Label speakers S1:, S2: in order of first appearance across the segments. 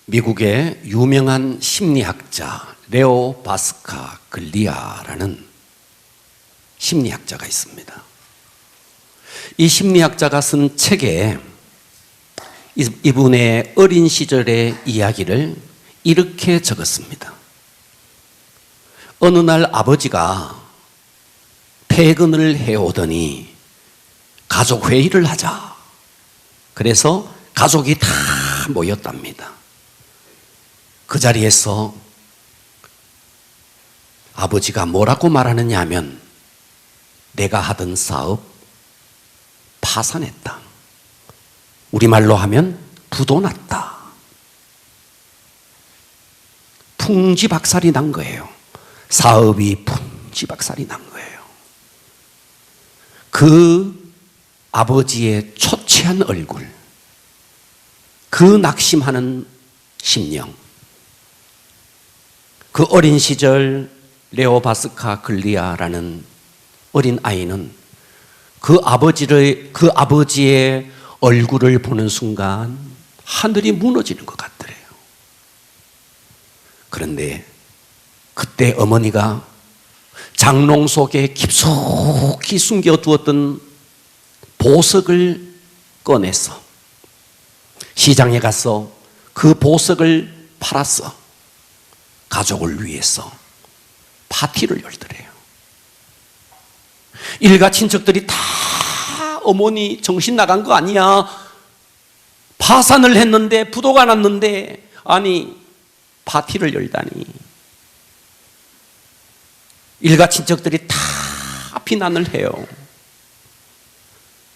S1: 미국의 유명한 심리학자 레오 바스카글리아라는 심리학자가 있습니다. 이 심리학자가 쓴 책에 이분의 어린 시절의 이야기를 이렇게 적었습니다. 어느 날 아버지가 퇴근을 해오더니 가족 회의를 하자. 그래서 가족이 다 모였답니다. 그 자리에서 아버지가 뭐라고 말하느냐 하면 내가 하던 사업 파산했다. 우리말로 하면 부도 났다. 풍지박살이 난 거예요. 사업이 풍지박살이 난 거예요. 그 아버지의 초췌한 얼굴, 그 낙심하는 심령, 그 어린 시절 레오 바스카글리아라는 어린 아이는 그 아버지의 얼굴을 보는 순간 하늘이 무너지는 것 같더래요. 그런데 그때 어머니가 장롱 속에 깊숙이 숨겨두었던 보석을 꺼내서 시장에 가서 그 보석을 팔았어. 가족을 위해서 파티를 열더래요. 일가 친척들이 다 어머니 정신 나간 거 아니야? 파산을 했는데 부도가 났는데 아니 파티를 열다니. 일가 친척들이 다 비난을 해요.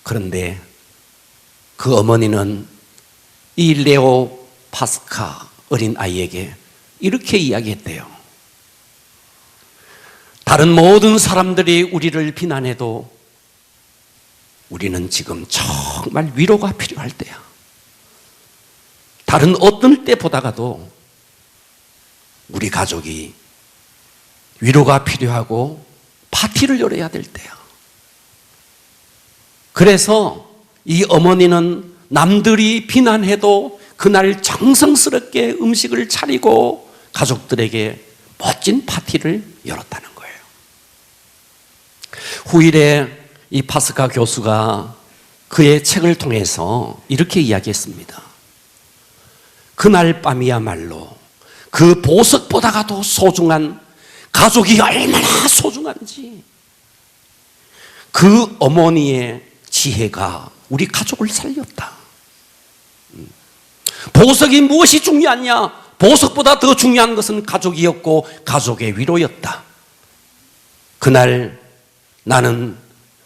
S1: 그런데 그 어머니는 이 레오 파스카 어린 아이에게 이렇게 이야기했대요. 다른 모든 사람들이 우리를 비난해도 우리는 지금 정말 위로가 필요할 때야. 다른 어떤 때보다가도 우리 가족이 위로가 필요하고 파티를 열어야 될 때야. 그래서 이 어머니는 남들이 비난해도 그날 정성스럽게 음식을 차리고 가족들에게 멋진 파티를 열었다는 거예요. 후일에 이 파스카 교수가 그의 책을 통해서 이렇게 이야기했습니다. 그날 밤이야말로 그 보석보다가도 소중한 가족이 얼마나 소중한지 그 어머니의 지혜가 우리 가족을 살렸다. 보석이 무엇이 중요하냐? 보석보다 더 중요한 것은 가족이었고 가족의 위로였다. 그날 나는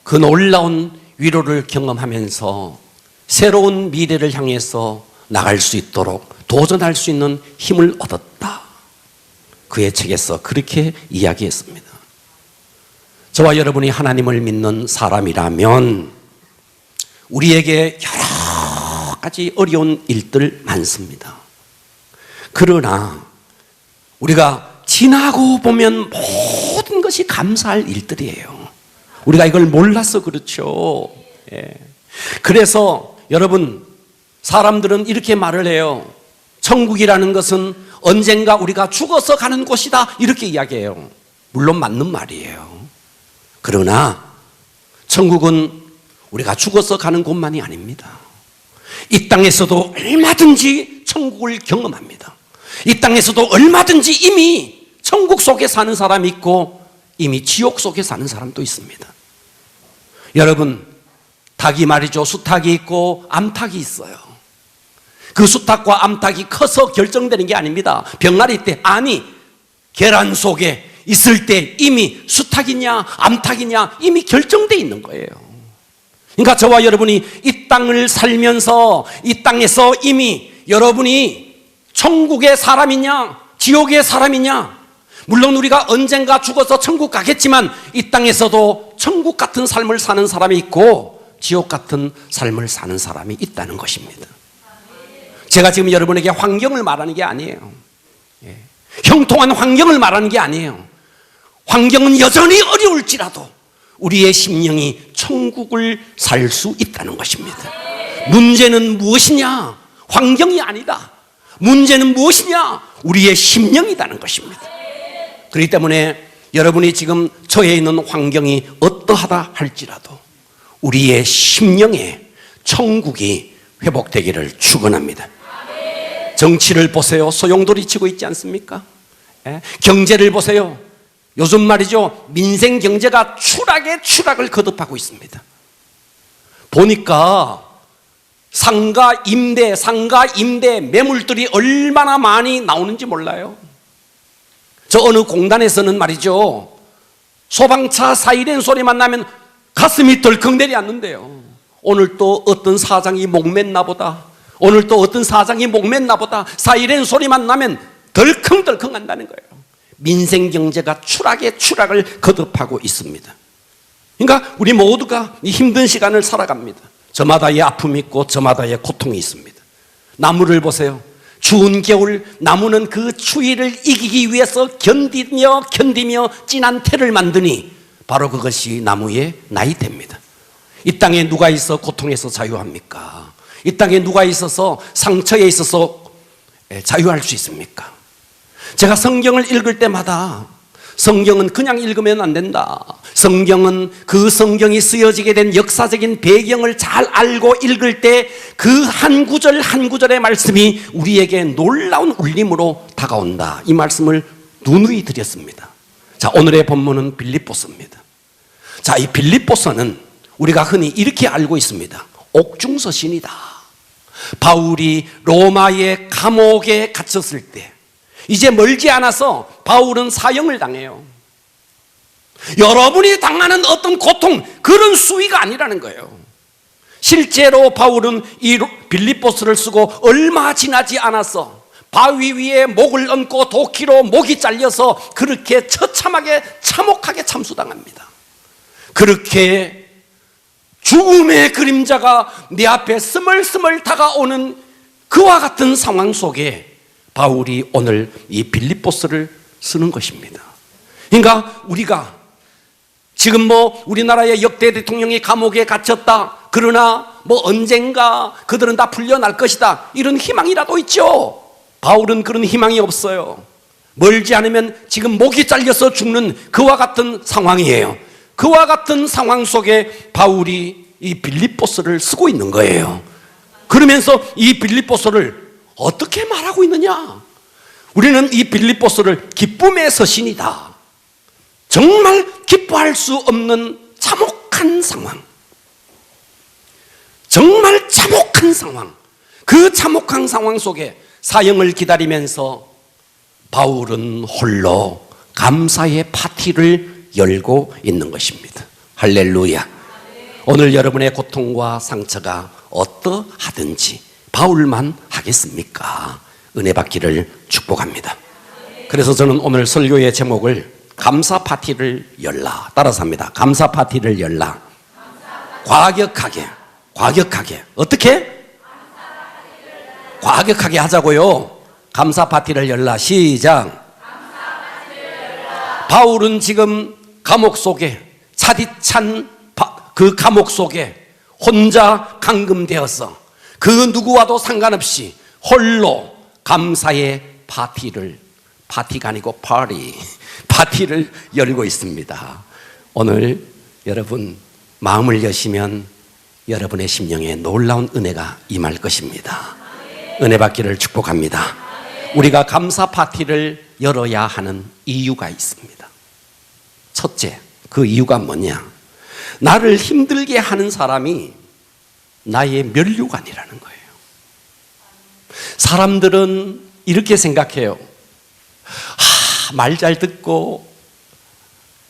S1: 그 놀라운 위로를 경험하면서 새로운 미래를 향해서 나갈 수 있도록 도전할 수 있는 힘을 얻었다. 그의 책에서 그렇게 이야기했습니다. 저와 여러분이 하나님을 믿는 사람이라면 우리에게 여러 가지 어려운 일들 많습니다. 그러나 우리가 지나고 보면 모든 것이 감사할 일들이에요. 우리가 이걸 몰라서 그렇죠. 예. 그래서 여러분, 사람들은 이렇게 말을 해요. 천국이라는 것은 언젠가 우리가 죽어서 가는 곳이다, 이렇게 이야기해요. 물론 맞는 말이에요. 그러나 천국은 우리가 죽어서 가는 곳만이 아닙니다. 이 땅에서도 얼마든지 천국을 경험합니다. 이 땅에서도 얼마든지 이미 천국 속에 사는 사람이 있고 이미 지옥 속에 사는 사람도 있습니다. 여러분, 닭이 말이죠. 수탉이 있고 암탉이 있어요. 그 수탉과 암탉이 커서 결정되는 게 아닙니다. 병아리 때, 아니 계란 속에 있을 때 이미 수탉이냐 암탉이냐 이미 결정되어 있는 거예요. 그러니까 저와 여러분이 이 땅을 살면서 이 땅에서 이미 여러분이 천국의 사람이냐 지옥의 사람이냐, 물론 우리가 언젠가 죽어서 천국 가겠지만 이 땅에서도 천국 같은 삶을 사는 사람이 있고 지옥 같은 삶을 사는 사람이 있다는 것입니다. 제가 지금 여러분에게 환경을 말하는 게 아니에요. 형통한 환경을 말하는 게 아니에요. 환경은 여전히 어려울지라도 우리의 심령이 천국을 살 수 있다는 것입니다. 문제는 무엇이냐? 환경이 아니다. 문제는 무엇이냐? 우리의 심령이라는 것입니다. 그렇기 때문에 여러분이 지금 처해 있는 환경이 어떠하다 할지라도 우리의 심령에 천국이 회복되기를 축원합니다. 정치를 보세요. 소용돌이치고 있지 않습니까? 경제를 보세요. 요즘 말이죠, 민생 경제가 추락을 거듭하고 있습니다. 보니까 상가 임대 매물들이 얼마나 많이 나오는지 몰라요. 저 어느 공단에서는 말이죠, 소방차 사이렌 소리만 나면 가슴이 덜컥 내려앉는데요. 오늘 또 어떤 사장이 목맸나 보다, 오늘 또 어떤 사장이 목맸나 보다, 사이렌 소리만 나면 덜컹덜컹 한다는 거예요. 민생 경제가 추락을 거듭하고 있습니다. 그러니까 우리 모두가 이 힘든 시간을 살아갑니다. 저마다의 아픔이 있고 저마다의 고통이 있습니다. 나무를 보세요. 추운 겨울 나무는 그 추위를 이기기 위해서 견디며 진한 테를 만드니 바로 그것이 나무의 나이테입니다. 이 땅에 누가 있어 고통에서 자유합니까? 이 땅에 누가 있어서 상처에 있어서 자유할 수 있습니까? 제가 성경을 읽을 때마다 성경은 그냥 읽으면 안 된다. 성경은 그 성경이 쓰여지게 된 역사적인 배경을 잘 알고 읽을 때 그 한 구절 한 구절의 말씀이 우리에게 놀라운 울림으로 다가온다. 이 말씀을 누누이 드렸습니다. 자, 오늘의 본문은 빌립보서입니다. 자, 이 빌립보서는 우리가 흔히 이렇게 알고 있습니다. 옥중서신이다. 바울이 로마의 감옥에 갇혔을 때 이제 멀지 않아서 바울은 사형을 당해요. 여러분이 당하는 어떤 고통, 그런 수위가 아니라는 거예요. 실제로 바울은 이 빌립보서를 쓰고 얼마 지나지 않아서 바위 위에 목을 얹고 도끼로 목이 잘려서 그렇게 처참하게 참혹하게 참수당합니다. 그렇게 죽음의 그림자가 내 앞에 스멀스멀 다가오는 그와 같은 상황 속에 바울이 오늘 이 빌립보서를 쓰는 것입니다. 그러니까 우리가 지금 우리나라의 역대 대통령이 감옥에 갇혔다, 그러나 언젠가 그들은 다 풀려날 것이다, 이런 희망이라도 있죠. 바울은 그런 희망이 없어요. 멀지 않으면 지금 목이 잘려서 죽는 그와 같은 상황이에요. 그와 같은 상황 속에 바울이 이 빌립보서를 쓰고 있는 거예요. 그러면서 이 빌립보서를 어떻게 말하고 있느냐? 우리는 이 빌립보서를 기쁨의 서신이다. 정말 기뻐할 수 없는 참혹한 상황, 정말 참혹한 상황, 그 참혹한 상황 속에 사형을 기다리면서 바울은 홀로 감사의 파티를 열고 있는 것입니다. 할렐루야. 오늘 여러분의 고통과 상처가 어떠하든지 바울만 하겠습니까? 은혜 받기를 축복합니다. 그래서 저는 오늘 설교의 제목을 감사 파티를 열라, 따라서 합니다. 감사 파티를 열라. 과격하게 어떻게? 과격하게 하자고요. 감사 파티를 열라. 시작. 바울은 지금 감옥 속에, 차디찬 그 감옥 속에 혼자 감금되어서 그 누구와도 상관없이 홀로 감사의 파티가 아니고 파티를 열고 있습니다. 오늘 여러분 마음을 여시면 여러분의 심령에 놀라운 은혜가 임할 것입니다. 은혜 받기를 축복합니다. 우리가 감사 파티를 열어야 하는 이유가 있습니다. 첫째, 그 이유가 뭐냐? 나를 힘들게 하는 사람이 나의 면류관이라는 거예요. 사람들은 이렇게 생각해요. 말 잘 듣고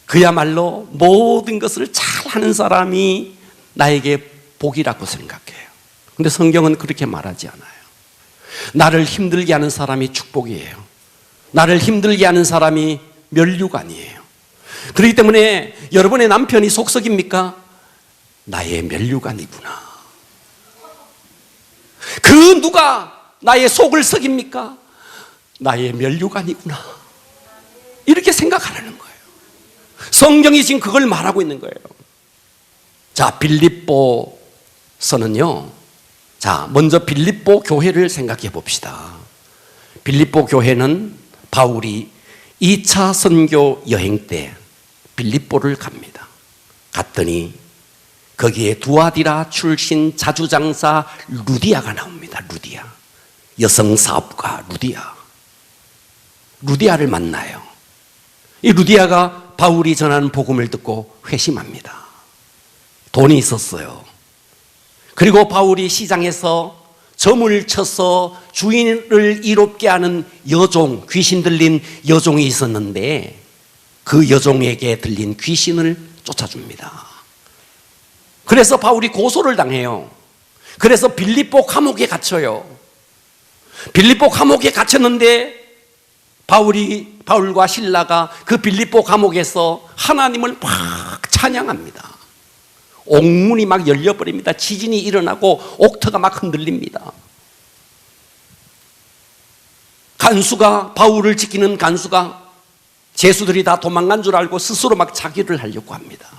S1: 그야말로 모든 것을 잘 하는 사람이 나에게 복이라고 생각해요. 그런데 성경은 그렇게 말하지 않아요. 나를 힘들게 하는 사람이 축복이에요. 나를 힘들게 하는 사람이 면류관이에요. 그렇기 때문에 여러분의 남편이 속썩입니까? 나의 면류관이구나. 그 누가 나의 속을 썩입니까? 나의 면류관이구나. 이렇게 생각하라는 거예요. 성경이 지금 그걸 말하고 있는 거예요. 자, 빌립보서는요. 자, 먼저 빌립보 교회를 생각해 봅시다. 빌립보 교회는 바울이 2차 선교 여행 때 빌립보를 갑니다. 갔더니 거기에 두아디라 출신 자주장사 루디아가 나옵니다. 루디아. 여성 사업가 루디아를 만나요. 이 루디아가 바울이 전하는 복음을 듣고 회심합니다. 돈이 있었어요. 그리고 바울이 시장에서 점을 쳐서 주인을 이롭게 하는 여종, 귀신 들린 여종이 있었는데 그 여종에게 들린 귀신을 쫓아줍니다. 그래서 바울이 고소를 당해요. 그래서 빌립보 감옥에 갇혀요. 빌립보 감옥에 갇혔는데 바울과 실라가 그 빌립보 감옥에서 하나님을 막 찬양합니다. 옥문이 막 열려버립니다. 지진이 일어나고 옥터가 막 흔들립니다. 간수가, 바울을 지키는 간수가 죄수들이 다 도망간 줄 알고 스스로 막 자기를 하려고 합니다.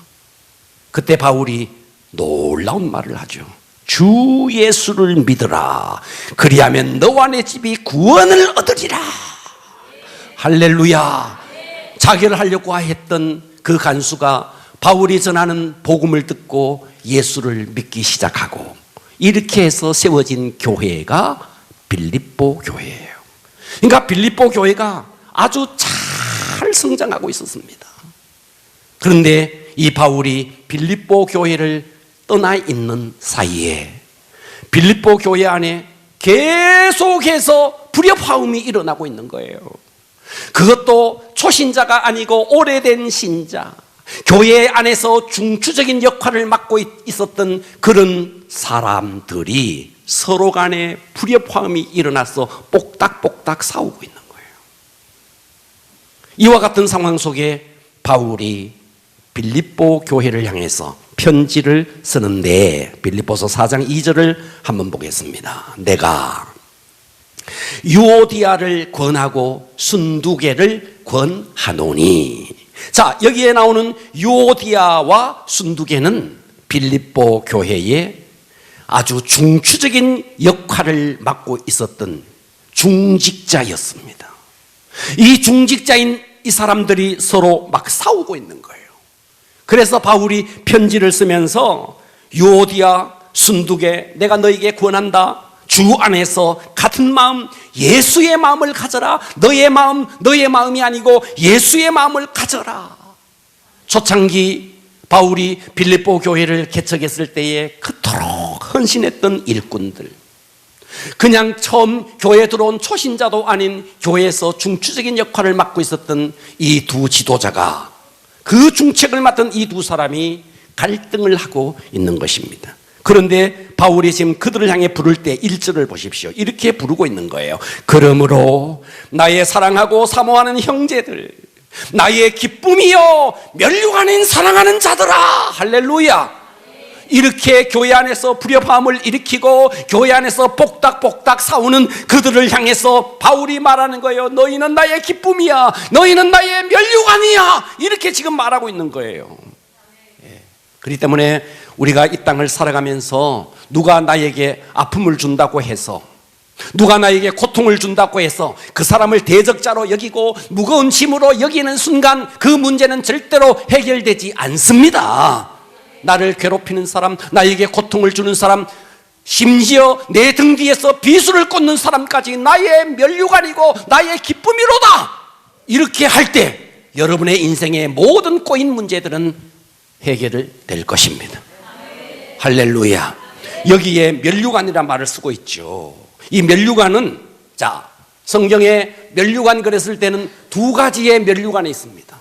S1: 그때 바울이 놀라운 말을 하죠. 주 예수를 믿으라. 그리하면 너와 내 집이 구원을 얻으리라. 할렐루야. 자결을 하려고 했던 그 간수가 바울이 전하는 복음을 듣고 예수를 믿기 시작하고, 이렇게 해서 세워진 교회가 빌립보 교회예요. 그러니까 빌립보 교회가 아주 잘 성장하고 있었습니다. 그런데 이 바울이 빌립보 교회를 떠나 있는 사이에 빌립보 교회 안에 계속해서 불협화음이 일어나고 있는 거예요. 그것도 초신자가 아니고 오래된 신자, 교회 안에서 중추적인 역할을 맡고 있었던 그런 사람들이 서로 간에 불협화음이 일어나서 뽁닥뽁닥 싸우고 있는 거예요. 이와 같은 상황 속에 바울이 빌립보 교회를 향해서 편지를 쓰는데 빌립보서 4장 2절을 한번 보겠습니다. 내가 유오디아를 권하고 순두개를 권하노니. 자, 여기에 나오는 유오디아와 순두개는 빌립보 교회의 아주 중추적인 역할을 맡고 있었던 중직자였습니다. 이 중직자인 이 사람들이 서로 막 싸우고 있는 거예요. 그래서 바울이 편지를 쓰면서 유오디아, 순두개, 내가 너에게 권한다. 주 안에서 같은 마음, 예수의 마음을 가져라. 너의 마음이 아니고 예수의 마음을 가져라. 초창기 바울이 빌립보 교회를 개척했을 때에 그토록 헌신했던 일꾼들, 그냥 처음 교회에 들어온 초신자도 아닌 교회에서 중추적인 역할을 맡고 있었던 이 두 지도자가, 그 중책을 맡은 이 두 사람이 갈등을 하고 있는 것입니다. 그런데 바울이 지금 그들을 향해 부를 때 1절을 보십시오. 이렇게 부르고 있는 거예요. 그러므로 나의 사랑하고 사모하는 형제들, 나의 기쁨이요 면류관인 사랑하는 자들아. 할렐루야. 이렇게 교회 안에서 불협화음을 일으키고 교회 안에서 뽁닥뽁닥 싸우는 그들을 향해서 바울이 말하는 거예요. 너희는 나의 기쁨이야, 너희는 나의 면류관이야. 이렇게 지금 말하고 있는 거예요. 그렇기 때문에 우리가 이 땅을 살아가면서 누가 나에게 아픔을 준다고 해서, 누가 나에게 고통을 준다고 해서 그 사람을 대적자로 여기고 무거운 짐으로 여기는 순간 그 문제는 절대로 해결되지 않습니다. 나를 괴롭히는 사람, 나에게 고통을 주는 사람, 심지어 내 등 뒤에서 비수를 꽂는 사람까지 나의 면류관이고 나의 기쁨이로다. 이렇게 할 때 여러분의 인생의 모든 꼬인 문제들은 해결을 될 것입니다. 할렐루야. 여기에 면류관이라는 말을 쓰고 있죠. 이 면류관은, 자, 성경에 면류관 그랬을 때는 두 가지의 면류관이 있습니다.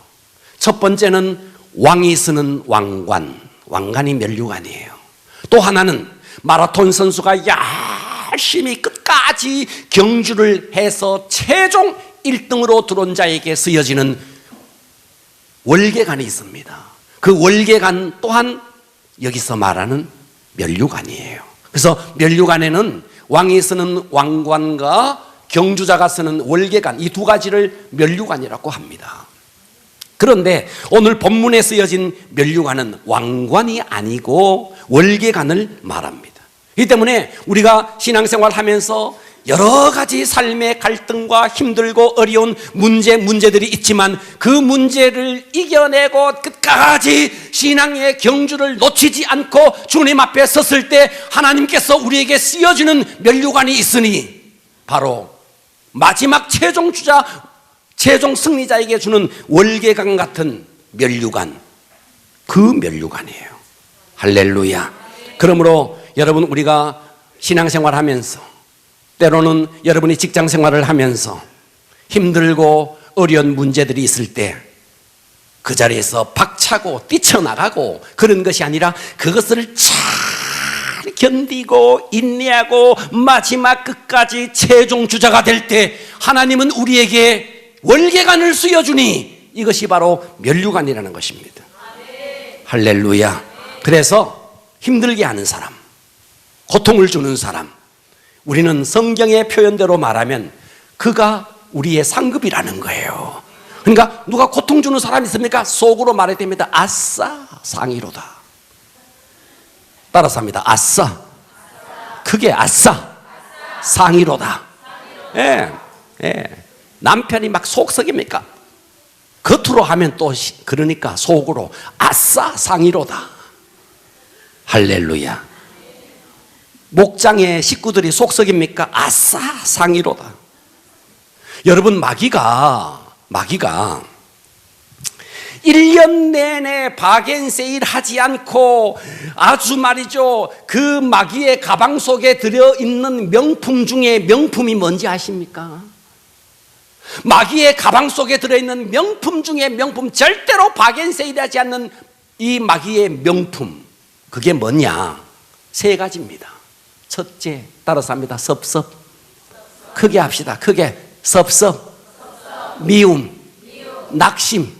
S1: 첫 번째는 왕이 쓰는 왕관이 면류관이에요. 또 하나는 마라톤 선수가 열심히 끝까지 경주를 해서 최종 1등으로 들어온 자에게 쓰여지는 월계관이 있습니다. 그 월계관 또한 여기서 말하는 면류관이에요. 그래서 면류관에는 왕이 쓰는 왕관과 경주자가 쓰는 월계관, 이 두 가지를 면류관이라고 합니다. 그런데 오늘 본문에 쓰여진 면류관은 왕관이 아니고 월계관을 말합니다. 이 때문에 우리가 신앙생활 하면서 여러 가지 삶의 갈등과 힘들고 어려운 문제들이 있지만 그 문제를 이겨내고 끝까지 신앙의 경주를 놓치지 않고 주님 앞에 섰을 때 하나님께서 우리에게 씌워주는 면류관이 있으니 바로 마지막 최종 승리자에게 주는 월계관 같은 면류관, 그 면류관이에요. 할렐루야. 그러므로 여러분, 우리가 신앙생활 하면서 때로는 여러분이 직장생활을 하면서 힘들고 어려운 문제들이 있을 때 그 자리에서 박차고 뛰쳐나가고 그런 것이 아니라 그것을 잘 견디고 인내하고 마지막 끝까지 최종 주자가 될 때 하나님은 우리에게 월계관을 씌워주니 이것이 바로 면류관이라는 것입니다. 할렐루야. 그래서 힘들게 하는 사람, 고통을 주는 사람, 우리는 성경의 표현대로 말하면 그가 우리의 상급이라는 거예요. 그러니까 누가 고통 주는 사람이 있습니까? 속으로 말해야 됩니다. 아싸, 상이로다. 따라서 합니다. 아싸, 그게 아싸, 상이로다. 예, 예. 남편이 막 속썩입니까? 겉으로 하면 또 그러니까 속으로 아싸, 상이로다. 할렐루야. 목장의 식구들이 속썩입니까? 아싸, 상이로다. 여러분, 마귀가 1년 내내 바겐세일 하지 않고 아주 말이죠, 그 마귀의 가방 속에 들어있는 명품 중에 명품이 뭔지 아십니까? 마귀의 가방 속에 들어있는 명품 중에 명품, 절대로 바겐세일 하지 않는 이 마귀의 명품, 그게 뭐냐? 3가지입니다. 첫째, 따라서 합니다. 섭섭. 크게 합시다. 크게. 섭섭. 미움. 낙심.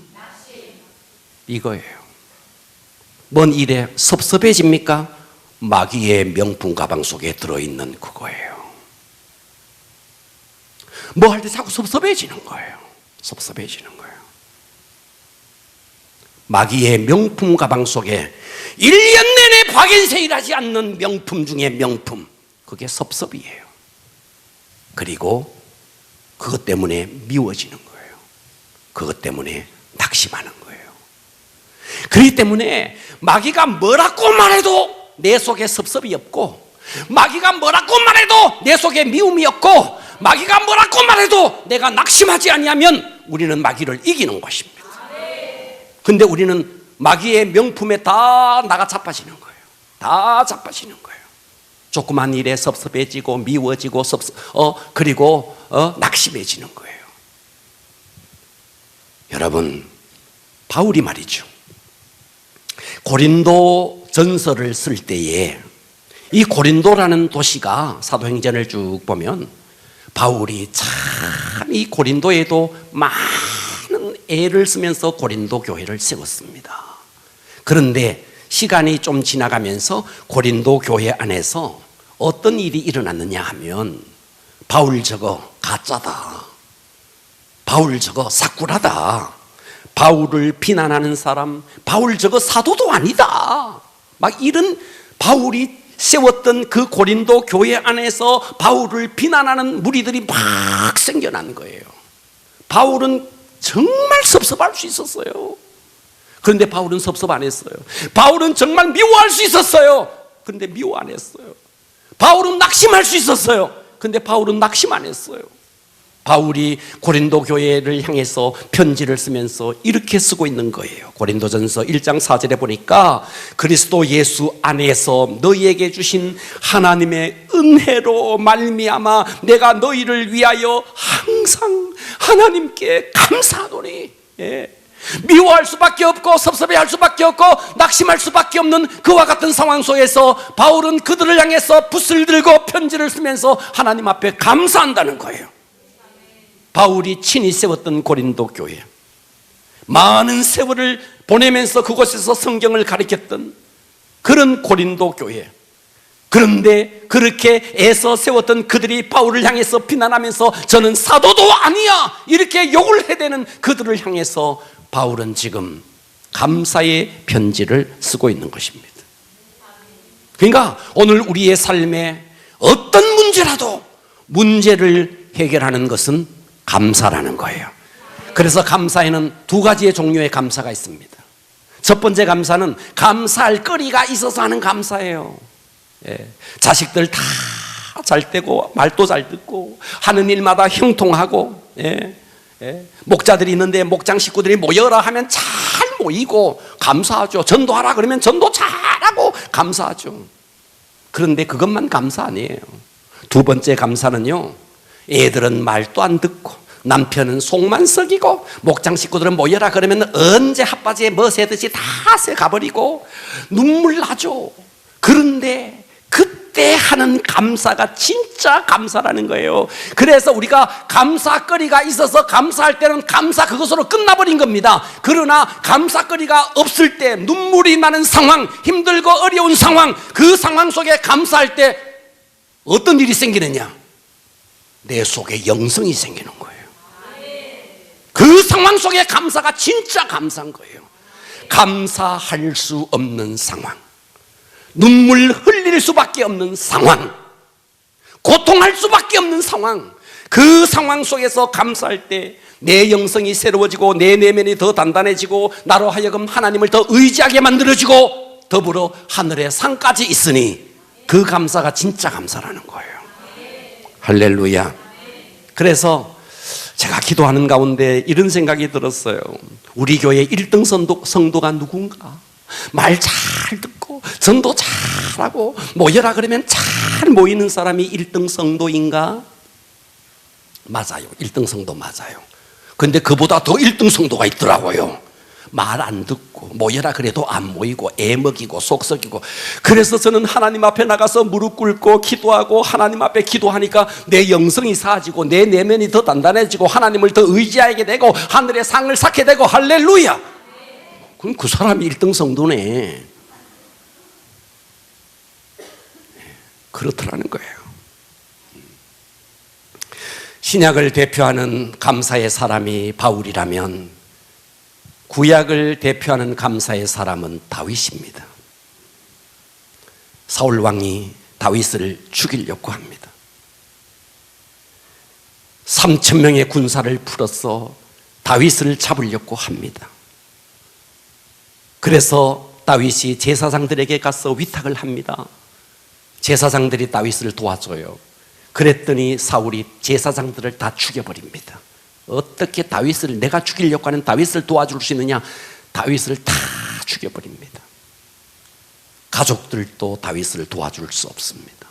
S1: 이거예요. 뭔 일에 섭섭해집니까? 마귀의 명품 가방 속에 들어있는 그거예요. 뭐 할 때 자꾸 섭섭해지는 거예요. 섭섭해지는 거예요. 마귀의 명품 가방 속에 1년 내내 박인세일하지 않는 명품 중에 명품, 그게 섭섭이에요. 그리고 그것 때문에 미워지는 거예요. 그것 때문에 낙심하는 거예요. 그렇기 때문에 마귀가 뭐라고 말해도 내 속에 섭섭이 없고, 마귀가 뭐라고 말해도 내 속에 미움이 없고, 마귀가 뭐라고 말해도 내가 낙심하지 아니하면 우리는 마귀를 이기는 것입니다. 근데 우리는 마귀의 명품에 다 나가 자빠지는 거예요. 다 자빠지는 거예요. 조그만 일에 섭섭해지고 미워지고 그리고 낙심해지는 거예요. 여러분, 바울이 말이죠, 고린도 전서를 쓸 때에 이 고린도라는 도시가 사도행전을 쭉 보면 바울이 참 이 고린도에도 많은 애를 쓰면서 고린도 교회를 세웠습니다. 그런데 시간이 좀 지나가면서 고린도 교회 안에서 어떤 일이 일어났느냐 하면, 바울 저거 가짜다, 바울 저거 사꾸라다, 바울을 비난하는 사람, 바울 저거 사도도 아니다, 막 이런 바울이 세웠던 그 고린도 교회 안에서 바울을 비난하는 무리들이 막 생겨난 거예요. 바울은 정말 섭섭할 수 있었어요. 그런데 바울은 섭섭 안 했어요. 바울은 정말 미워할 수 있었어요. 그런데 미워 안 했어요. 바울은 낙심할 수 있었어요. 그런데 바울은 낙심 안 했어요. 바울이 고린도 교회를 향해서 편지를 쓰면서 이렇게 쓰고 있는 거예요. 고린도전서 1장 4절에 보니까, 그리스도 예수 안에서 너희에게 주신 하나님의 은혜로 말미암아 내가 너희를 위하여 항상 하나님께 감사하노니. 미워할 수밖에 없고 섭섭해할 수밖에 없고 낙심할 수밖에 없는 그와 같은 상황 속에서 바울은 그들을 향해서 붓을 들고 편지를 쓰면서 하나님 앞에 감사한다는 거예요. 바울이 친히 세웠던 고린도 교회, 많은 세월을 보내면서 그곳에서 성경을 가르쳤던 그런 고린도 교회, 그런데 그렇게 애써 세웠던 그들이 바울을 향해서 비난하면서 저는 사도도 아니야 이렇게 욕을 해대는 그들을 향해서 바울은 지금 감사의 편지를 쓰고 있는 것입니다. 그러니까 오늘 우리의 삶에 어떤 문제라도 문제를 해결하는 것은 감사라는 거예요. 그래서 감사에는 두 가지의 종류의 감사가 있습니다. 첫 번째 감사는 감사할 거리가 있어서 하는 감사예요. 자식들 다 잘 되고 말도 잘 듣고 하는 일마다 형통하고, 목자들이 있는데 목장 식구들이 모여라 하면 잘 모이고 감사하죠. 전도하라 그러면 전도 잘하고 감사하죠. 그런데 그것만 감사 아니에요. 두 번째 감사는요, 애들은 말도 안 듣고 남편은 속만 썩이고 목장 식구들은 모여라 그러면 언제 핫바지에 뭐 새듯이 다 새가버리고 눈물 나죠. 그런데 그때 하는 감사가 진짜 감사라는 거예요. 그래서 우리가 감사거리가 있어서 감사할 때는 감사 그것으로 끝나버린 겁니다. 그러나 감사거리가 없을 때 눈물이 나는 상황, 힘들고 어려운 상황, 그 상황 속에 감사할 때 어떤 일이 생기느냐? 내 속에 영성이 생기는 거예요. 그 상황 속에 감사가 진짜 감사한 거예요. 감사할 수 없는 상황, 눈물 흘릴 수밖에 없는 상황, 고통할 수밖에 없는 상황, 그 상황 속에서 감사할 때 내 영성이 새로워지고 내 내면이 더 단단해지고 나로 하여금 하나님을 더 의지하게 만들어지고 더불어 하늘의 상까지 있으니 그 감사가 진짜 감사라는 거예요. 할렐루야. 그래서 제가 기도하는 가운데 이런 생각이 들었어요. 우리 교회 1등 성도가 누군가? 말 잘 듣고 전도 잘하고 모여라 그러면 잘 모이는 사람이 1등 성도인가? 맞아요. 1등 성도 맞아요. 근데 그보다 더 1등 성도가 있더라고요. 말 안 듣고 모여라 그래도 안 모이고 애 먹이고 속 썩이고. 그래서 저는 하나님 앞에 나가서 무릎 꿇고 기도하고 하나님 앞에 기도하니까 내 영성이 사아지고 내 내면이 더 단단해지고 하나님을 더 의지하게 되고 하늘의 상을 쌓게 되고. 할렐루야. 그럼 그 사람이 1등 성도네. 그렇더라는 거예요. 신약을 대표하는 감사의 사람이 바울이라면 구약을 대표하는 감사의 사람은 다윗입니다. 사울 왕이 다윗을 죽이려고 합니다. 3,000명의 군사를 풀어서 다윗을 잡으려고 합니다. 그래서 다윗이 제사장들에게 가서 위탁을 합니다. 제사장들이 다윗을 도와줘요. 그랬더니 사울이 제사장들을 다 죽여버립니다. 어떻게 다윗을, 내가 죽이려고 하는 다윗을 도와줄 수 있느냐? 다윗을 다 죽여버립니다. 가족들도 다윗을 도와줄 수 없습니다.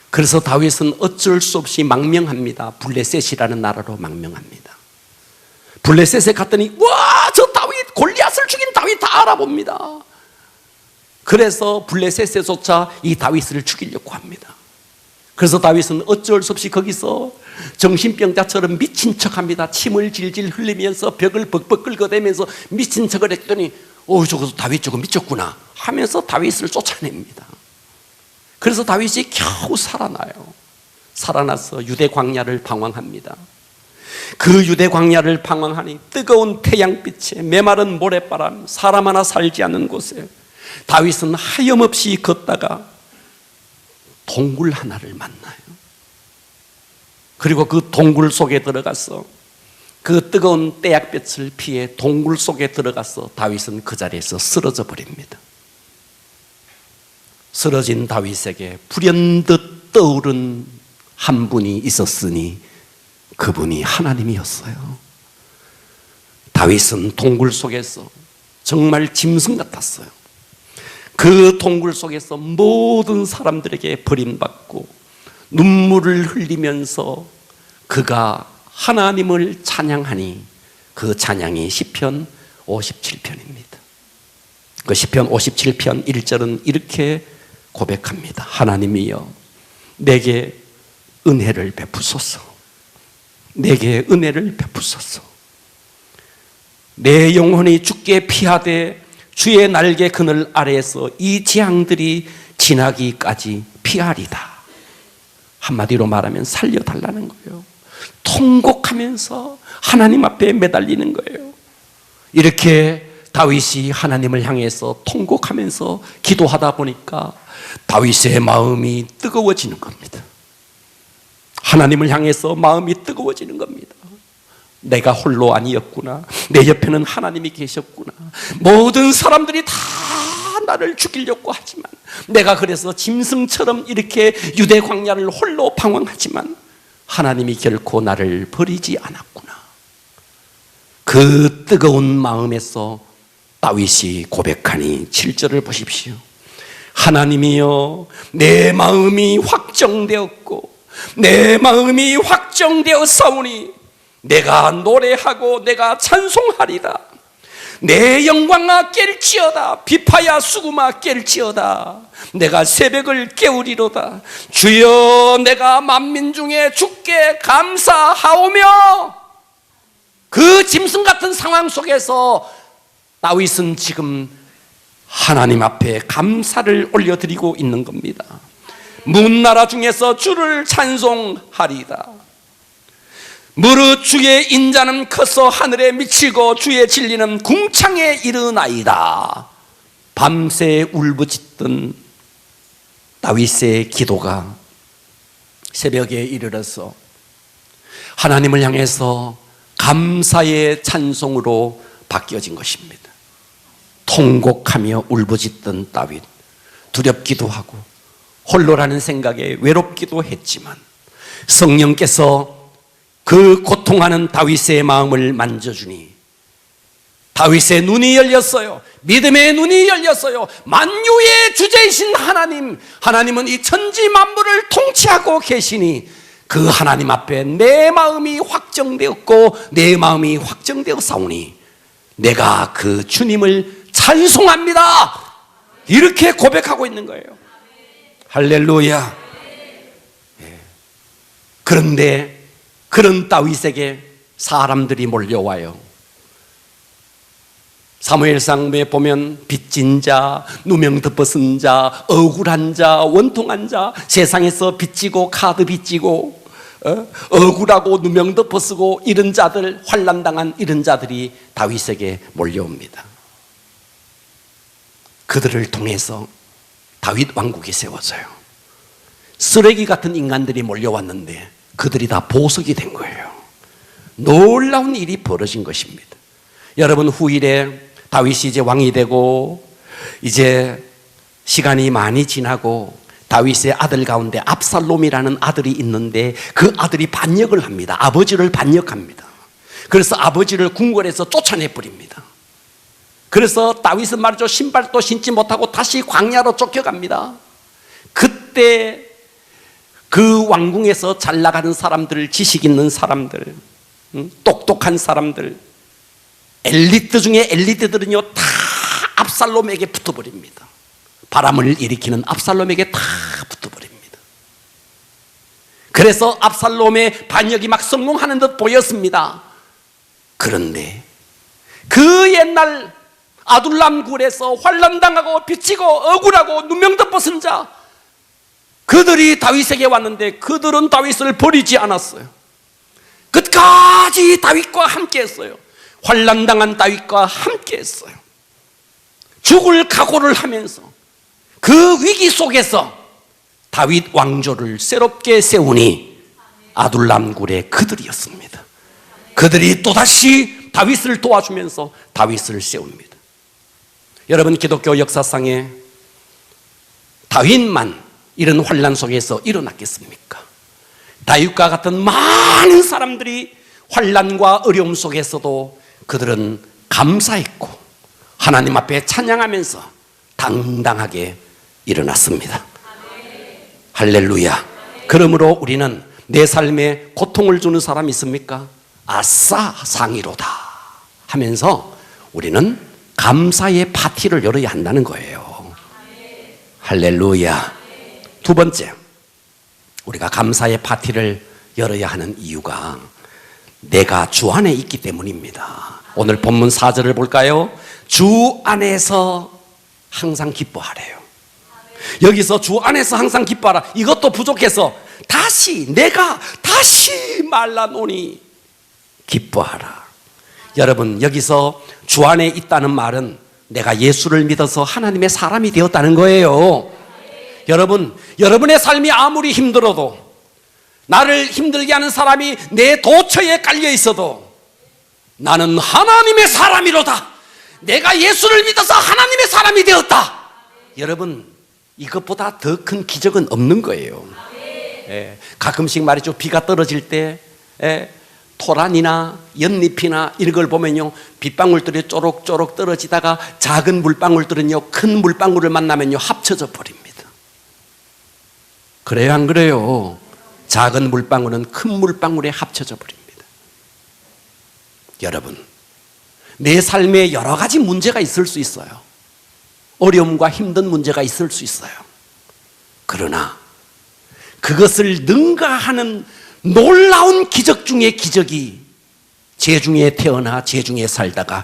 S1: 그래서 다윗은 어쩔 수 없이 망명합니다. 블레셋이라는 나라로 망명합니다. 블레셋에 갔더니 와, 저 다윗, 골리앗을 죽인 다윗 다 알아봅니다. 그래서 블레셋에조차 이 다윗을 죽이려고 합니다. 그래서 다윗은 어쩔 수 없이 거기서 정신병자처럼 미친 척합니다. 침을 질질 흘리면서 벽을 벅벅 긁어대면서 미친 척을 했더니 저거 다윗 저거 미쳤구나 하면서 다윗을 쫓아냅니다. 그래서 다윗이 겨우 살아나요. 살아나서 유대 광야를 방황합니다. 그 유대 광야를 방황하니 뜨거운 태양빛에 메마른 모래바람, 사람 하나 살지 않는 곳에 다윗은 하염없이 걷다가 동굴 하나를 만나요. 그리고 그 동굴 속에 들어가서 그 뜨거운 태양빛을 피해 동굴 속에 들어가서 다윗은 그 자리에서 쓰러져 버립니다. 쓰러진 다윗에게 불현듯 떠오른 한 분이 있었으니 그분이 하나님이었어요. 다윗은 동굴 속에서 정말 짐승 같았어요. 그 동굴 속에서 모든 사람들에게 버림받고 눈물을 흘리면서 그가 하나님을 찬양하니 그 찬양이 시편 57편입니다. 그 시편 57편 1절은 이렇게 고백합니다. 하나님이여 내게 은혜를 베푸소서. 내게 은혜를 베푸소서. 내 영혼이 주께 피하되 주의 날개 그늘 아래에서 이 재앙들이 지나기까지 피하리다. 한마디로 말하면 살려달라는 거예요. 통곡하면서 하나님 앞에 매달리는 거예요. 이렇게 다윗이 하나님을 향해서 통곡하면서 기도하다 보니까 다윗의 마음이 뜨거워지는 겁니다. 하나님을 향해서 마음이 뜨거워지는 겁니다. 내가 홀로 아니었구나. 내 옆에는 하나님이 계셨구나. 모든 사람들이 다 나를 죽이려고 하지만, 내가 그래서 짐승처럼 이렇게 유대 광야를 홀로 방황하지만 하나님이 결코 나를 버리지 않았구나. 그 뜨거운 마음에서 다윗이 고백하니 7절을 보십시오. 하나님이여, 내 마음이 확정되었고 내 마음이 확정되었사오니 내가 노래하고 내가 찬송하리라. 내 영광아 깰지어다. 비파야 수구마 깰지어다. 내가 새벽을 깨우리로다. 주여, 내가 만민 중에 주께 감사하오며. 그 짐승 같은 상황 속에서 다윗은 지금 하나님 앞에 감사를 올려드리고 있는 겁니다. 문나라 중에서 주를 찬송하리다. 무릇 주의 인자는 커서 하늘에 미치고 주의 진리는 궁창에 이르나이다. 밤새 울부짖던 다윗의 기도가 새벽에 이르러서 하나님을 향해서 감사의 찬송으로 바뀌어진 것입니다. 통곡하며 울부짖던 다윗, 두렵기도 하고 홀로라는 생각에 외롭기도 했지만 성령께서 그 고통하는 다윗의 마음을 만져주니 다윗의 눈이 열렸어요. 믿음의 눈이 열렸어요. 만유의 주제이신 하나님, 하나님은 이 천지 만물을 통치하고 계시니 그 하나님 앞에 내 마음이 확정되었고 내 마음이 확정되었사오니 내가 그 주님을 찬송합니다. 이렇게 고백하고 있는 거예요. 할렐루야. 그런데 그런 다윗에게 사람들이 몰려와요. 사무엘상에 보면 빚진 자, 누명 덮어쓴 자, 억울한 자, 원통한 자, 세상에서 빚지고 카드 빚지고 억울하고 누명 덮어쓰고 이런 자들, 환난당한 이런 자들이 다윗에게 몰려옵니다. 그들을 통해서 다윗 왕국이 세워져요. 쓰레기 같은 인간들이 몰려왔는데 그들이 다 보석이 된 거예요. 놀라운 일이 벌어진 것입니다. 여러분, 후일에 다윗이 이제 왕이 되고 이제 시간이 많이 지나고 다윗의 아들 가운데 압살롬이라는 아들이 있는데 그 아들이 반역을 합니다. 아버지를 반역합니다. 그래서 아버지를 궁궐에서 쫓아내버립니다. 그래서 다윗은 말이죠, 신발도 신지 못하고 다시 광야로 쫓겨갑니다. 그때 그 왕궁에서 잘 나가는 사람들, 지식 있는 사람들, 똑똑한 사람들, 엘리트 중에 엘리트들은요 다 압살롬에게 붙어버립니다. 바람을 일으키는 압살롬에게 다 붙어버립니다. 그래서 압살롬의 반역이 막 성공하는 듯 보였습니다. 그런데 그 옛날 아둘람 굴에서 환난당하고 빚지고 억울하고 누명 덮어쓴 자, 그들이 다윗에게 왔는데 그들은 다윗을 버리지 않았어요. 끝까지 다윗과 함께 했어요. 환난당한 다윗과 함께 했어요. 죽을 각오를 하면서 그 위기 속에서 다윗 왕조를 새롭게 세우니 아둘람 굴의 그들이었습니다. 그들이 또다시 다윗을 도와주면서 다윗을 세웁니다. 여러분, 기독교 역사상에 다윗만 이런 환난 속에서 일어났겠습니까? 다윗과 같은 많은 사람들이 환난과 어려움 속에서도 그들은 감사했고 하나님 앞에 찬양하면서 당당하게 일어났습니다. 할렐루야. 그러므로 우리는 내 삶에 고통을 주는 사람이 있습니까? 아싸, 상이로다 하면서 우리는 감사의 파티를 열어야 한다는 거예요. 할렐루야. 두 번째, 우리가 감사의 파티를 열어야 하는 이유가 내가 주 안에 있기 때문입니다. 오늘 본문 4절을 볼까요? 주 안에서 항상 기뻐하래요. 여기서 주 안에서 항상 기뻐하라, 이것도 부족해서 내가 다시 말라노니 기뻐하라. 여러분, 여기서 주 안에 있다는 말은 내가 예수를 믿어서 하나님의 사람이 되었다는 거예요. 여러분, 여러분의 삶이 아무리 힘들어도 나를 힘들게 하는 사람이 내 도처에 깔려 있어도 나는 하나님의 사람이로다. 내가 예수를 믿어서 하나님의 사람이 되었다. 여러분, 이것보다 더 큰 기적은 없는 거예요. 가끔씩 말이죠, 비가 떨어질 때 토란이나 연잎이나 이런 걸 보면요, 빗방울들이 쪼록쪼록 떨어지다가 작은 물방울들은요, 큰 물방울을 만나면요, 합쳐져 버립니다. 그래요, 안 그래요? 작은 물방울은 큰 물방울에 합쳐져 버립니다. 여러분, 내 삶에 여러 가지 문제가 있을 수 있어요. 어려움과 힘든 문제가 있을 수 있어요. 그러나 그것을 능가하는 놀라운 기적 중의 기적이, 죄중에 태어나 죄중에 살다가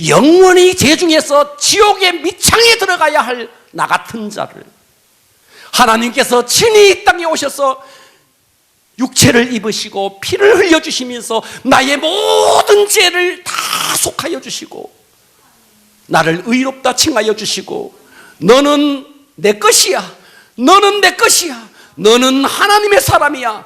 S1: 영원히 죄중에서 지옥의 밑창에 들어가야 할 나 같은 자를 하나님께서 친히 이 땅에 오셔서 육체를 입으시고 피를 흘려주시면서 나의 모든 죄를 다 속하여 주시고 나를 의롭다 칭하여 주시고, 너는 내 것이야, 너는 내 것이야, 너는 하나님의 사람이야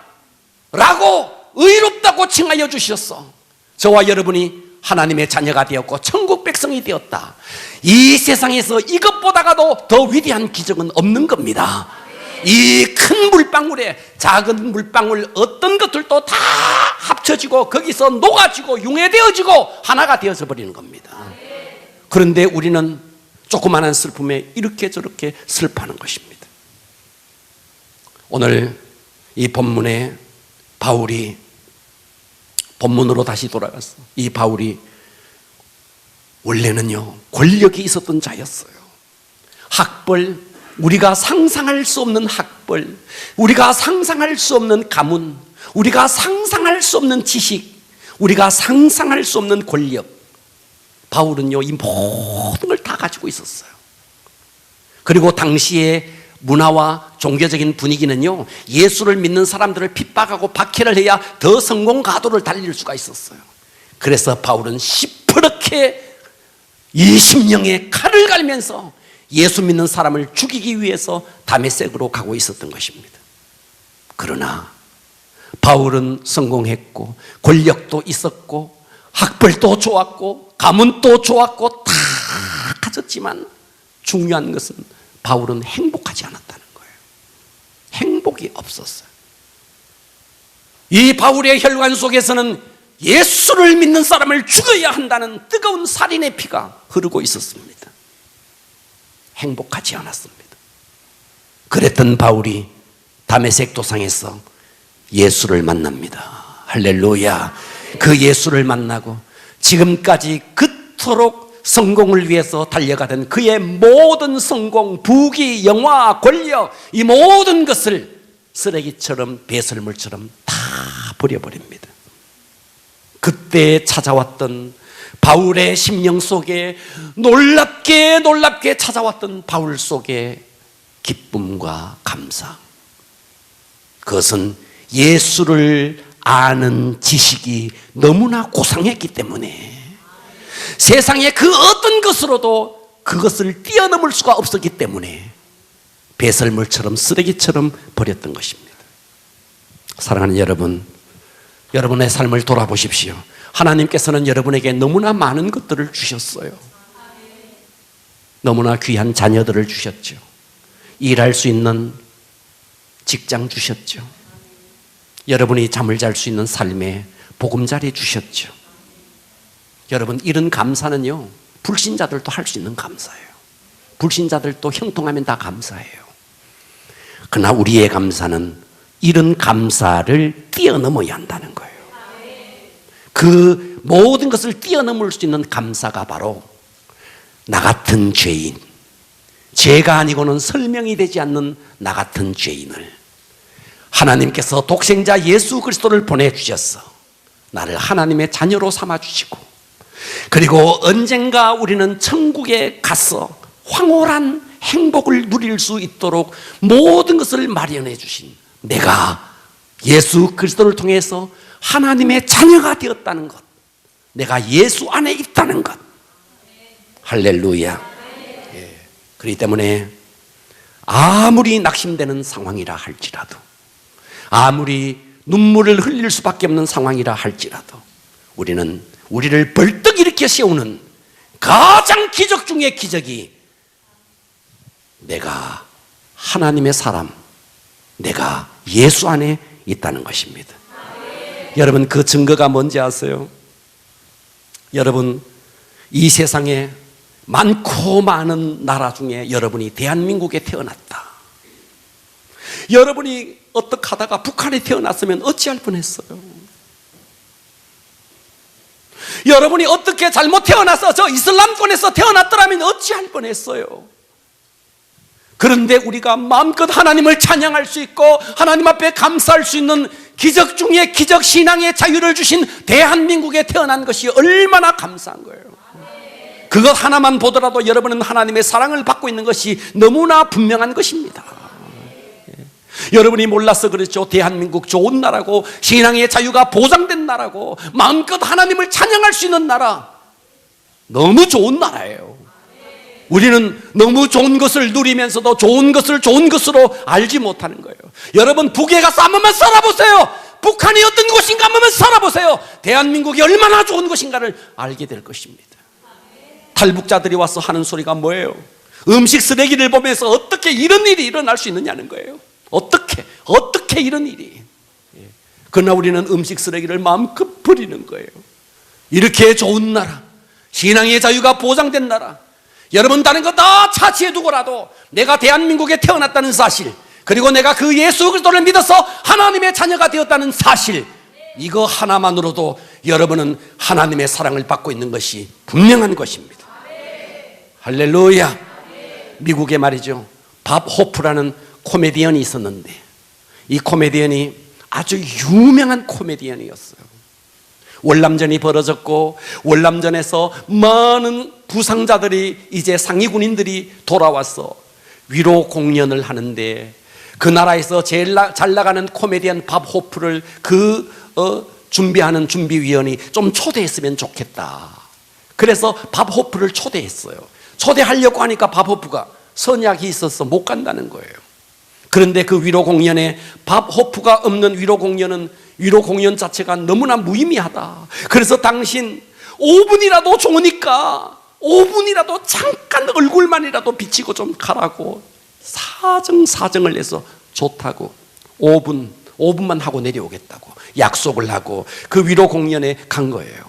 S1: 라고 의롭다고 칭하여 주셨어. 저와 여러분이 하나님의 자녀가 되었고 천국 백성이 되었다. 이 세상에서 이것보다도 더 위대한 기적은 없는 겁니다. 이 큰 물방울에 작은 물방울 어떤 것들도 다 합쳐지고 거기서 녹아지고 융해되어지고 하나가 되어져 버리는 겁니다. 그런데 우리는 조그마한 슬픔에 이렇게 저렇게 슬퍼하는 것입니다. 오늘 이 본문에 바울이, 본문으로 다시 돌아갔어. 이 바울이 원래는요, 권력이 있었던 자였어요. 학벌, 우리가 상상할 수 없는 학벌, 우리가 상상할 수 없는 가문, 우리가 상상할 수 없는 지식, 우리가 상상할 수 없는 권력. 바울은요, 이 모든 걸 다 가지고 있었어요. 그리고 당시의 문화와 종교적인 분위기는요, 예수를 믿는 사람들을 핍박하고 박해를 해야 더 성공 가도를 달릴 수가 있었어요. 그래서 바울은 시퍼렇게 20명의 칼을 갈면서 예수 믿는 사람을 죽이기 위해서 다메섹으로 가고 있었던 것입니다. 그러나 바울은 성공했고 권력도 있었고 학벌도 좋았고 가문도 좋았고 다 가졌지만 중요한 것은 바울은 행복하지 않았다는 거예요. 행복이 없었어요. 이 바울의 혈관 속에서는 예수를 믿는 사람을 죽여야 한다는 뜨거운 살인의 피가 흐르고 있었습니다. 행복하지 않았습니다. 그랬던 바울이 다메섹 도상에서 예수를 만납니다. 할렐루야. 그 예수를 만나고 지금까지 그토록 성공을 위해서 달려가던 그의 모든 성공, 부귀, 영화, 권력, 이 모든 것을 쓰레기처럼 배설물처럼 다 버려버립니다. 그때 찾아왔던 바울의 심령 속에 놀랍게 찾아왔던 바울 속에 기쁨과 감사, 그것은 예수를 아는 지식이 너무나 고상했기 때문에 세상의 그 어떤 것으로도 그것을 뛰어넘을 수가 없었기 때문에 배설물처럼 쓰레기처럼 버렸던 것입니다. 사랑하는 여러분, 여러분의 삶을 돌아보십시오. 하나님께서는 여러분에게 너무나 많은 것들을 주셨어요. 너무나 귀한 자녀들을 주셨죠. 일할 수 있는 직장 주셨죠. 여러분이 잠을 잘 수 있는 삶에 보금자리 주셨죠. 여러분, 이런 감사는요, 불신자들도 할 수 있는 감사예요. 불신자들도 형통하면 다 감사해요. 그러나 우리의 감사는 이런 감사를 뛰어넘어야 한다는 거예요. 그 모든 것을 뛰어넘을 수 있는 감사가 바로 나 같은 죄인, 죄가 아니고는 설명이 되지 않는 나 같은 죄인을 하나님께서 독생자 예수 그리스도를 보내주셔서 나를 하나님의 자녀로 삼아주시고, 그리고 언젠가 우리는 천국에 가서 황홀한 행복을 누릴 수 있도록 모든 것을 마련해 주신, 내가 예수 그리스도를 통해서 하나님의 자녀가 되었다는 것, 내가 예수 안에 있다는 것. 할렐루야. 예. 그렇기 때문에 아무리 낙심되는 상황이라 할지라도, 아무리 눈물을 흘릴 수밖에 없는 상황이라 할지라도 우리는 우리를 벌떡 일으켜 세우는 가장 기적 중의 기적이 내가 하나님의 사람, 내가 예수 안에 있다는 것입니다. 여러분, 그 증거가 뭔지 아세요? 여러분, 이 세상에 많고 많은 나라 중에 여러분이 대한민국에 태어났다. 여러분이 어떻게 하다가 북한에 태어났으면 어찌할 뻔했어요? 여러분이 어떻게 잘못 태어나서 저 이슬람권에서 태어났더라면 어찌할 뻔했어요? 그런데 우리가 마음껏 하나님을 찬양할 수 있고 하나님 앞에 감사할 수 있는 기적 중에 기적, 신앙의 자유를 주신 대한민국에 태어난 것이 얼마나 감사한 거예요. 그것 하나만 보더라도 여러분은 하나님의 사랑을 받고 있는 것이 너무나 분명한 것입니다. 여러분이 몰라서 그렇죠. 대한민국 좋은 나라고 신앙의 자유가 보장된 나라고 마음껏 하나님을 찬양할 수 있는 나라, 너무 좋은 나라예요. 우리는 너무 좋은 것을 누리면서도 좋은 것을 좋은 것으로 알지 못하는 거예요. 여러분, 북에 가서 한 번만 살아보세요. 북한이 어떤 곳인가 한 번만 살아보세요. 대한민국이 얼마나 좋은 곳인가를 알게 될 것입니다. 탈북자들이 와서 하는 소리가 뭐예요? 음식 쓰레기를 보면서 어떻게 이런 일이 일어날 수 있느냐는 거예요. 어떻게 이런 일이. 그러나 우리는 음식 쓰레기를 마음껏 버리는 거예요. 이렇게 좋은 나라, 신앙의 자유가 보장된 나라, 여러분 다른 거 다 차치해 두고라도 내가 대한민국에 태어났다는 사실, 그리고 내가 그 예수 그리스도를 믿어서 하나님의 자녀가 되었다는 사실, 이거 하나만으로도 여러분은 하나님의 사랑을 받고 있는 것이 분명한 것입니다. 할렐루야. 미국에 말이죠, 밥 호프라는 코미디언이 있었는데 이 코미디언이 아주 유명한 코미디언이었어요. 월남전이 벌어졌고 월남전에서 많은 부상자들이, 이제 상위 군인들이 돌아와서 위로 공연을 하는데 그 나라에서 제일 잘 나가는 코미디언 밥 호프를 준비하는 준비위원이 좀 초대했으면 좋겠다. 그래서 밥 호프를 초대했어요. 초대하려고 하니까 밥 호프가 선약이 있어서 못 간다는 거예요. 그런데 그 위로 공연에 밥 호프가 없는 위로 공연 자체가 너무나 무의미하다. 그래서 당신 5분이라도 좋으니까 5분이라도 잠깐 얼굴만이라도 비치고 좀 가라고 사정을 해서 좋다고 5분만 하고 내려오겠다고 약속을 하고 그 위로 공연에 간 거예요.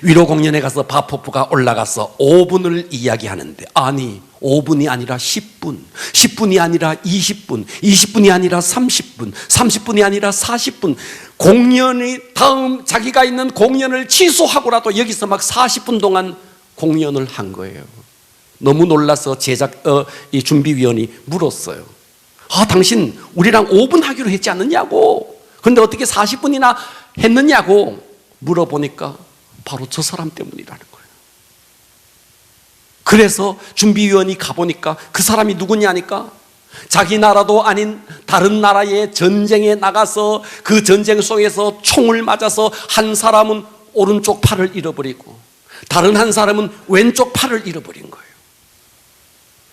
S1: 위로 공연에 가서 밥 호프가 올라가서 5분을 이야기하는데, 아니 5분이 아니라 10분, 10분이 아니라 20분, 20분이 아니라 30분, 30분이 아니라 40분, 공연이 다음 자기가 있는 공연을 취소하고라도 여기서 막 40분 동안 공연을 한 거예요. 너무 놀라서 이 준비위원이 물었어요. 당신 우리랑 5분 하기로 했지 않느냐고. 그런데 어떻게 40분이나 했느냐고 물어보니까 바로 저 사람 때문이라는 거예요. 그래서 준비위원이 가보니까 그 사람이 누구냐니까 자기 나라도 아닌 다른 나라의 전쟁에 나가서 그 전쟁 속에서 총을 맞아서 한 사람은 오른쪽 팔을 잃어버리고 다른 한 사람은 왼쪽 팔을 잃어버린 거예요.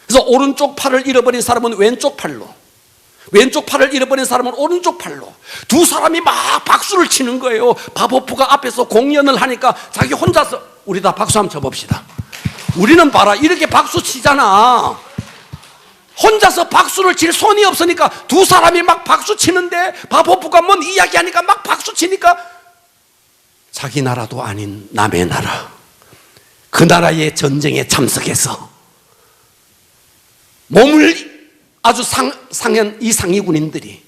S1: 그래서 오른쪽 팔을 잃어버린 사람은 왼쪽 팔로, 왼쪽 팔을 잃어버린 사람은 오른쪽 팔로, 두 사람이 막 박수를 치는 거예요. 밥 호프가 앞에서 공연을 하니까 자기 혼자서, 우리 다 박수 한번 쳐봅시다. 우리는 봐라, 이렇게 박수 치잖아. 혼자서 박수를 칠 손이 없으니까 두 사람이 막 박수 치는데 밥 호프가 뭔 이야기하니까 막 박수 치니까 자기 나라도 아닌 남의 나라, 그 나라의 전쟁에 참석해서 몸을 아주 상한 이 상위 군인들이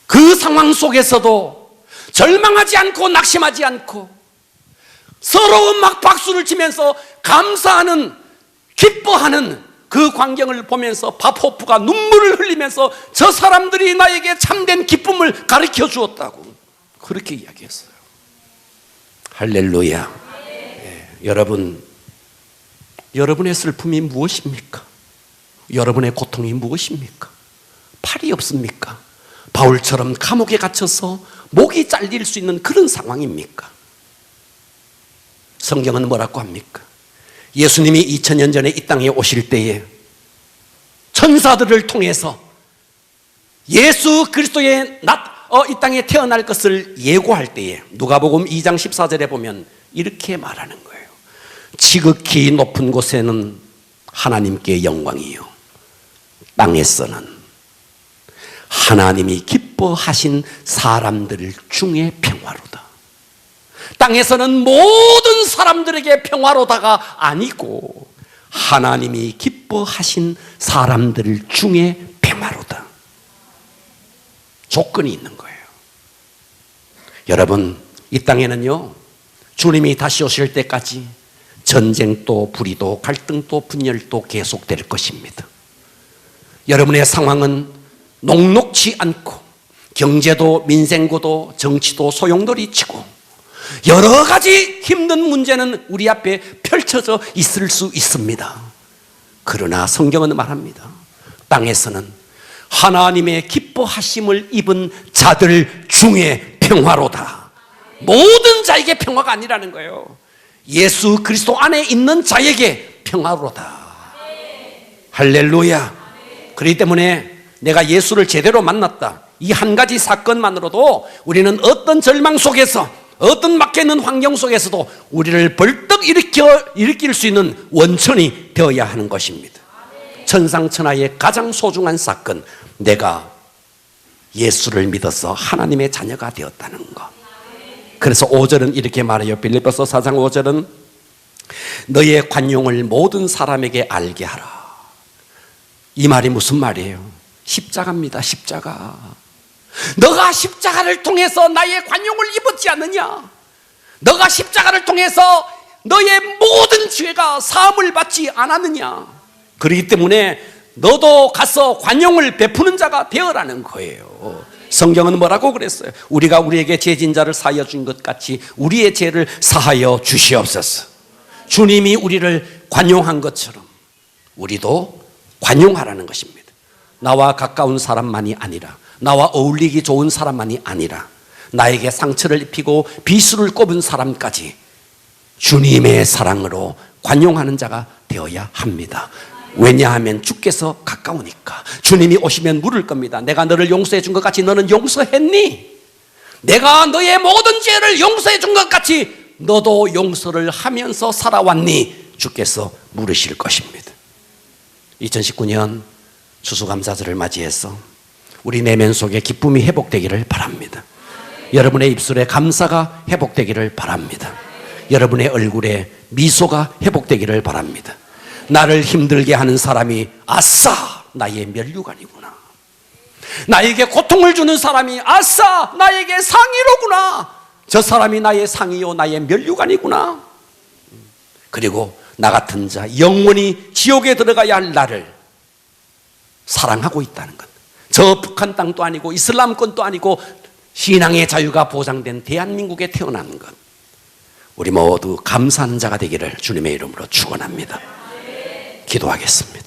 S1: 그 상황 속에서도 절망하지 않고 낙심하지 않고 서로 막 박수를 치면서 감사하는, 기뻐하는 그 광경을 보면서 밥 호프가 눈물을 흘리면서 저 사람들이 나에게 참된 기쁨을 가르쳐 주었다고 그렇게 이야기했어요. 할렐루야. 여러분의 슬픔이 무엇입니까? 여러분의 고통이 무엇입니까? 팔이 없습니까? 바울처럼 감옥에 갇혀서 목이 잘릴 수 있는 그런 상황입니까? 성경은 뭐라고 합니까? 예수님이 2000년 전에 이 땅에 오실 때에 천사들을 통해서 예수 그리스도의 이 땅에 태어날 것을 예고할 때에 누가복음 2장 14절에 보면 이렇게 말하는 거예요. 지극히 높은 곳에는 하나님께 영광이요, 땅에서는 하나님이 기뻐하신 사람들 중에 평화로다. 땅에서는 모든 사람들에게 평화로다가 아니고 하나님이 기뻐하신 사람들 중에 평화로다. 조건이 있는 거예요. 여러분, 이 땅에는요, 주님이 다시 오실 때까지 전쟁도 불의도 갈등도 분열도 계속될 것입니다. 여러분의 상황은 녹록지 않고 경제도 민생고도 정치도 소용돌이치고 여러 가지 힘든 문제는 우리 앞에 펼쳐져 있을 수 있습니다. 그러나 성경은 말합니다. 땅에서는 하나님의 기뻐하심을 입은 자들 중에 평화로다. 모든 자에게 평화가 아니라는 거예요. 예수 그리스도 안에 있는 자에게 평화로다. 할렐루야. 그렇기 때문에 내가 예수를 제대로 만났다, 이 한 가지 사건만으로도 우리는 어떤 절망 속에서, 어떤 막혀있는 환경 속에서도 우리를 벌떡 일으킬 수 있는 원천이 되어야 하는 것입니다. 천상천하의 가장 소중한 사건, 내가 예수를 믿어서 하나님의 자녀가 되었다는 것. 그래서 5절은 이렇게 말해요. 빌립보서 4장 5절은 너의 관용을 모든 사람에게 알게 하라. 이 말이 무슨 말이에요? 십자가입니다. 십자가. 너가 십자가를 통해서 나의 관용을 입었지 않느냐? 너가 십자가를 통해서 너의 모든 죄가 사함을 받지 않았느냐? 그렇기 때문에 너도 가서 관용을 베푸는 자가 되어라는 거예요. 성경은 뭐라고 그랬어요? 우리가 우리에게 죄진 자를 사하여 준 것 같이 우리의 죄를 사하여 주시옵소서. 주님이 우리를 관용한 것처럼 우리도 관용하라는 것입니다. 나와 가까운 사람만이 아니라, 나와 어울리기 좋은 사람만이 아니라, 나에게 상처를 입히고 비수를 꼽은 사람까지 주님의 사랑으로 관용하는 자가 되어야 합니다. 왜냐하면 주께서 가까우니까. 주님이 오시면 물을 겁니다. 내가 너를 용서해 준 것 같이 너는 용서했니? 내가 너의 모든 죄를 용서해 준 것 같이 너도 용서를 하면서 살아왔니? 주께서 물으실 것입니다. 2019년 추수감사절을 맞이해서 우리 내면 속에 기쁨이 회복되기를 바랍니다. 여러분의 입술에 감사가 회복되기를 바랍니다. 여러분의 얼굴에 미소가 회복되기를 바랍니다. 나를 힘들게 하는 사람이 아싸 나의 면류관이구나. 나에게 고통을 주는 사람이 아싸 나에게 상의로구나. 저 사람이 나의 상의요 나의 면류관이구나. 그리고 나 같은 자 영원히 지옥에 들어가야 할 나를 사랑하고 있다는 것. 저 북한 땅도 아니고 이슬람권도 아니고 신앙의 자유가 보장된 대한민국에 태어난 것. 우리 모두 감사하는 자가 되기를 주님의 이름으로 축원합니다. 기도하겠습니다.